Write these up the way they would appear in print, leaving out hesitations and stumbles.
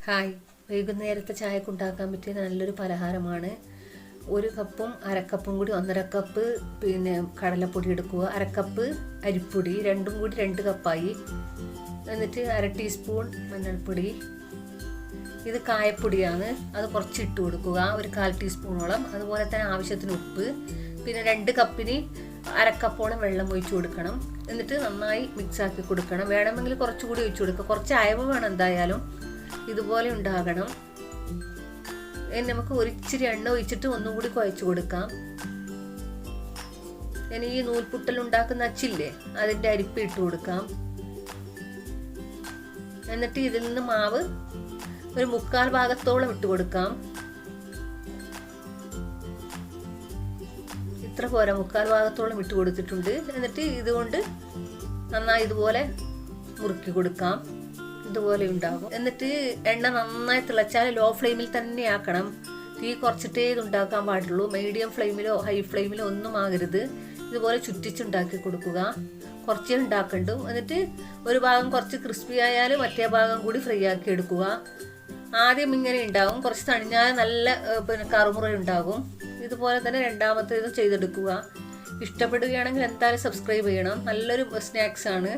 Hi, വൈകുന്നേരത്തെ ചായക്ക് ഉണ്ടാക്കാൻ പറ്റിയ നല്ലൊരു പലഹാരമാണ്. ഒരു കപ്പും അരക്കപ്പും കൂടി 1.5 കപ്പ് കടലപ്പൊടി എടുക്കുക. അരക്കപ്പ് അരിപ്പൊടി, രണ്ടും കൂടി 2 കപ്പായി. എന്നിട്ട് 1/2 ടീസ്പൂൺ മഞ്ഞൾപ്പൊടി. ഇത് കായപ്പൊടിയാണ്, അത് കുറച്ച് ഇട്ട് കൊടുക്കുക, ഒരു 1/4 ടീസ്പൂണോളം. അതുപോലെ തന്നെ ആവശ്യത്തിന് ഉപ്പ്. പിന്നെ 2 കപ്പിന് അരക്കപ്പോളം വെള്ളം ഒഴിച്ചു കൊടുക്കണം. എന്നിട്ട് നന്നായി മിക്സാക്കി കൊടുക്കണം. വേണമെങ്കിൽ കുറച്ചുകൂടി ഒഴിച്ചു കൊടുക്കുക. കുറച്ച് അയവ് വേണം എന്തായാലും. ഇതുപോലെ ഉണ്ടാകണം. നമുക്ക് ഒരിച്ചിരി എണ്ണ ഒഴിച്ചിട്ട് ഒന്നും കൂടി കുഴച്ചു കൊടുക്കാം. ഇനി ഈ നൂൽപുട്ടൽ ഉണ്ടാക്കുന്ന അച്ചില്ലേ, അതിൻ്റെ അരിപ്പ് ഇട്ട് കൊടുക്കാം. എന്നിട്ട് ഇതിൽ നിന്ന് മാവ് ഒരു 1/4 ഭാഗത്തോളം ഇട്ട് കൊടുക്കാം. ഇത്ര പോരാ, 1/4 ഭാഗത്തോളം ഇട്ട് കൊടുത്തിട്ടുണ്ട്. എന്നിട്ട് ഇതുകൊണ്ട് നന്നായി ഇതുപോലെ മുറുക്കി കൊടുക്കാം. ഇതുപോലെ ഉണ്ടാകും. എന്നിട്ട് എണ്ണ നന്നായി തിളച്ചാൽ ലോ ഫ്ലെയിമിൽ തന്നെ ആക്കണം. തീ കുറച്ചിട്ടേ ഇത് ഉണ്ടാക്കാൻ പാടുള്ളൂ. മീഡിയം ഫ്ലെയിമിലോ ഹൈ ഫ്ലെയിമിലോ ഒന്നും ആകരുത്. ഇതുപോലെ ചുറ്റിച്ചുണ്ടാക്കി കൊടുക്കുക. കുറച്ചേ ഉണ്ടാക്കണ്ടു. എന്നിട്ട് ഒരു ഭാഗം കുറച്ച് ക്രിസ്പി ആയാൽ മറ്റേ ഭാഗം കൂടി ഫ്രൈ ആക്കി എടുക്കുക. ആദ്യം ഇങ്ങനെ ഉണ്ടാകും, കുറച്ച് തണിഞ്ഞാൽ നല്ല കറുമുറ ഉണ്ടാകും. ഇതുപോലെ തന്നെ രണ്ടാമത്തേതും ചെയ്തെടുക്കുക. ഇഷ്ടപ്പെടുകയാണെങ്കിൽ എന്തായാലും സബ്സ്ക്രൈബ് ചെയ്യണം. നല്ലൊരു സ്നാക്സ് ആണ്.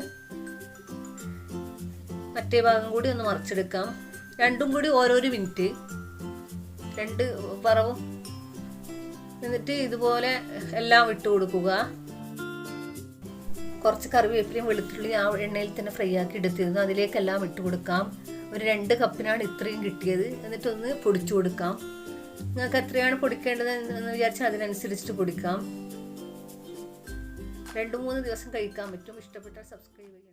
മറ്റേ ഭാഗം കൂടി ഒന്ന് മറിച്ചെടുക്കാം. രണ്ടും കൂടി ഓരോരോ മിനിറ്റ്, 2 പറവും. എന്നിട്ട് ഇതുപോലെ എല്ലാം ഇട്ട് കൊടുക്കുക. കുറച്ച് കറിവേപ്പിലയും വെളുത്തുള്ളി ആ എണ്ണയിൽ തന്നെ ഫ്രൈ ആക്കി എടുത്തിരുന്നു, അതിലേക്കെല്ലാം ഇട്ട് കൊടുക്കാം. ഒരു 2 കപ്പിനാണ് ഇത്രയും കിട്ടിയത്. എന്നിട്ടൊന്ന് പൊടിച്ചു കൊടുക്കാം. നിങ്ങൾക്ക് എത്രയാണ് പൊടിക്കേണ്ടത് എന്ന് വിചാരിച്ചാൽ അതിനനുസരിച്ചിട്ട് പൊടിക്കാം. 2-3 ദിവസം കഴിക്കാൻ പറ്റും. ഇഷ്ടപ്പെട്ടാൽ സബ്സ്ക്രൈബ് ചെയ്യാം.